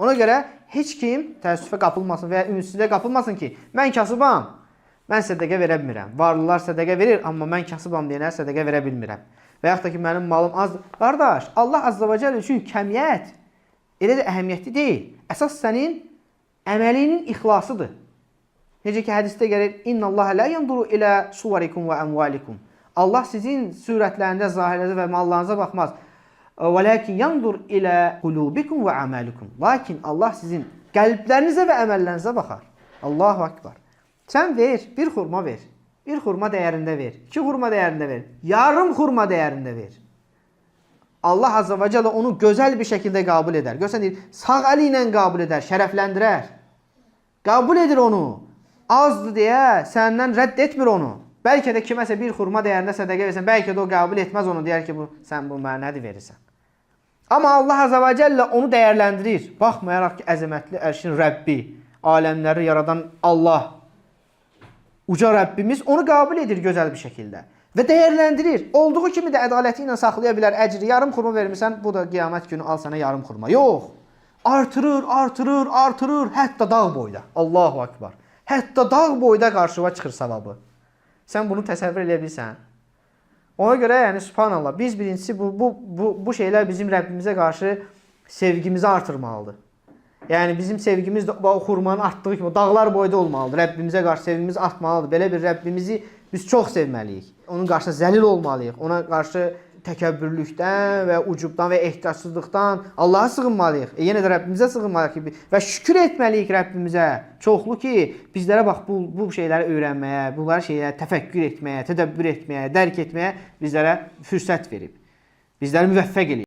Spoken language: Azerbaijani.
Ona görə heç kim təəssüfə qapılmasın və ya ümidsizliyə qapılmasın ki, mən kasıbam, mən sədəqə verə bilmirəm. Varlılar sədəqə verir, amma mən kasıbam deyənə sədəqə verə bilmirəm. Və yaxud da ki, mənim malım azdır. Qardaş, Allah Azza və Cəllə üçün kəmiyyət elə də əhəmiyyətli deyil. Əsas sənin əməlinin ixlasıdır. Necə ki, hədisdə gəlir, İnna Allah la yanduru ilə suvarikum və əmvalikum. Allah sizin surətlərində, zahirlərdə və mallarınıza baxmaz. Və lakin yandur ilə qulubikum və əməlikum. Lakin Allah sizin qəlblərinizə və əməllərinizə baxar. Allahu Akbar. Sən ver, bir xurma ver. Bir xurma dəyərində ver. 2 xurma dəyərində ver. Yarım xurma dəyərində ver. Allah Azza və Cəllə onu gözəl bir şəkildə qəbul edər. Görsən deyir, sağ əli ilə qəbul edər, şərəfləndirər. Qəbul edir onu. Azdır deyə səndən rədd etmir onu. Bəlkə də kiməsə bir xurma dəyərində sədəqə versən, bəlkə də o qəbul etməz onu, deyər ki, sən bu mənə nədir verirsən. Amma Allah Azza və Cəllə onu dəyərləndirir. Baxmayaraq ki, əzəmətli ərşin Rəbbi, aləmləri yaradan Allah, uca Rəbbimiz onu qəbul edir gözəl bir şəkildə və dəyərləndirir. Olduğu kimi də ədaləti ilə saxlaya bilər əcri. Yarım xurma vermirsən, bu da qiyamət günü al sənə yarım xurma. Yox. Artırır, artırır, artırır, hətta dağ boyda. Allahu Akbar. Hətta dağ boyda qarşıva çıxır savabı. Sən bunu təsəvvür edə bilirsən. Ona görə, yəni, subhanallah, biz birincisi bu şeylər bizim Rəbbimizə qarşı sevgimizi artırmalıdır. Yəni, bizim sevgimiz də o xurmanın artdığı kimi dağlar boyda olmalıdır. Rəbbimizə qarşı sevgimiz artmalıdır. Belə bir Rəbbimizi biz çox sevməliyik. Onun qarşısında zəlil olmalıyıq. Ona qarşı təkəbbürlükdən və ucubdan və ehtiyacsızlıqdan Allaha sığınmalıyıq. Yenə də Rəbbimizə sığınmalıyıq ki, və şükür etməliyik Rəbbimizə. Çoxlu ki, bizlərə bax, bu şeyləri öyrənməyə, bunları şeyləri təfəkkür etməyə, tədəbbür etməyə, dərk etməyə bizlərə fürsət verib. Bizləri müvəffəq eləyib.